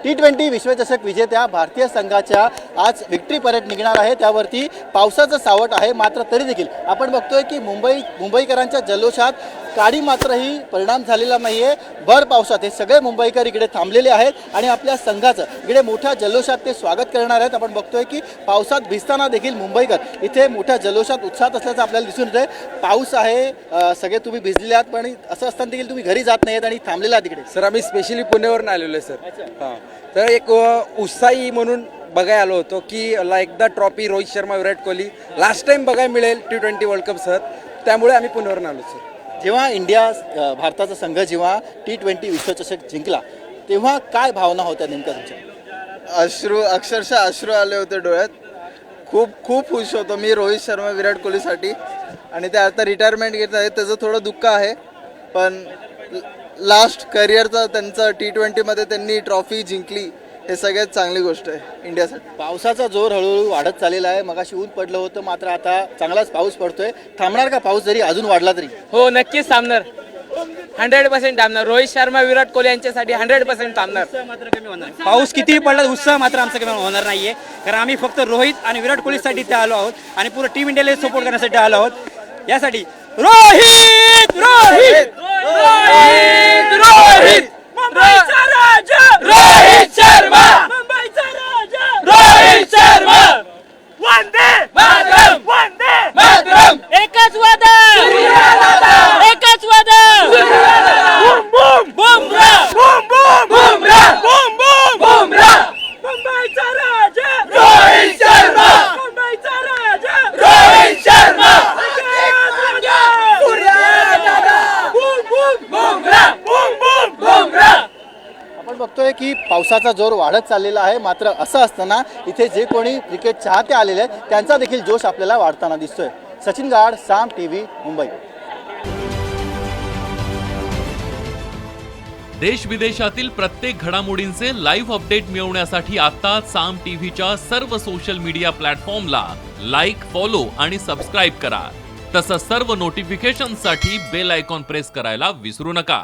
T20 विश्वचषक विजेत्या भारतीय संघाच्या आज विक्ट्री परेड निघणार आहे। त्यावरती पावसाचं सावट आहे, मात्र तरी देखील आपण बघतोय की मुंबईकरांच्या जल्लोषात काडी मात्रही परिणाम झालेला नाहीये। भर पावसात हे सगळे मुंबईकर इकडे थांबलेले आहेत आणि आपल्या संघाचं इकडे मोठ्या जल्लोषात ते स्वागत करणार आहेत। आपण बघतोय की पावसात भिजताना देखील मुंबईकर इथे मोठ्या जल्लोषात उत्साहात असल्याचं आपल्याला दिसून येतंय। पाऊस आहे, सगळे तुम्ही भिजलेले आहात, पण असं असताना देखील तुम्ही घरी जात नाहीत आणि थांबलेला आहात इकडे। सर आम्ही स्पेशली पुण्यावरून आलेलो आहे सर। हां, तर एक उत्साही म्हणून बघायला आलो होतो की एकदा trophy Rohit Sharma Virat Kohli last time बघायला मिळेल T20 वर्ल्ड कप सर, त्यामुळे आम्ही पुण्यावरून आलो सर। जेव्हा भारताचा संघ जेव्हा T20 विश्वचषक जिंकला तेव्हा काय भावना होत्या नेमक्या तुमच्या? अक्षरशः अश्रू आले होते डोळ्यात। खूप खुश होतो मी रोहित शर्मा विराट कोहलीसाठी, आणि ते आता रिटायरमेंट घेत आहेत त्याचं थोडं दुःख आहे, पण लास्ट करिअरचा त्यांचा T20 मध्ये त्यांनी ट्रॉफी जिंकली हे सगळ्यात चांगली गोष्ट आहे इंडियासाठी। पावसाचा जोर हळूहळू वाढत चाललेला आहे। मगाशी ऊन पडलं होतं, मात्र आता चांगलाच पाऊस पडतोय। थांबणार का पाऊस जरी अजून वाढला तरी? हो, नक्कीच थांबणार, 100% थांबणार। रोहित शर्मा विराट कोहली यांच्यासाठी 100% थांबणार। पाऊस कितीही पडला उत्साह मात्र आमचा कमी होणार नाहीये, कारण आम्ही फक्त रोहित आणि विराट कोहलीसाठी इथे आलो आहोत आणि पूर्ण टीम इंडियाला सपोर्ट करण्यासाठी आलो आहोत। यासाठी रोहित रोहित रोहित रोहित मुंबईचा राजा रोहित शर्मा, मुंबईचा राजा रोहित शर्मा, वंदे मातरम, वंदे मातरम, एकच वादन, एकच वादन, boom boom Bumrah, boom boom Bumrah, boom boom Bumrah, मुंबईचा राजा रोहित शर्मा, मुंबईचा राजा रोहित शर्मा, आपण बघतोय की पावसाचा जोर वाढत चाललेला आहे, मात्र असं असताना इथे जे कोणी क्रिकेट चाहते आलेले आहेत त्यांचा देखील जोश आपल्याला वाढताना दिसतोय। सचिन गाड, साम टीव्ही, मुंबई। देश विदेशातील प्रत्येक घडामोडींचे लाईव्ह अपडेट मिळवण्यासाठी आता साम टीव्हीच्या सर्व सोशल मीडिया प्लॅटफॉर्मला लाईक, फॉलो आणि सबस्क्राईब करा। तसंच सर्व नोटिफिकेशनसाठी बेल आयकॉन प्रेस करायला विसरू नका।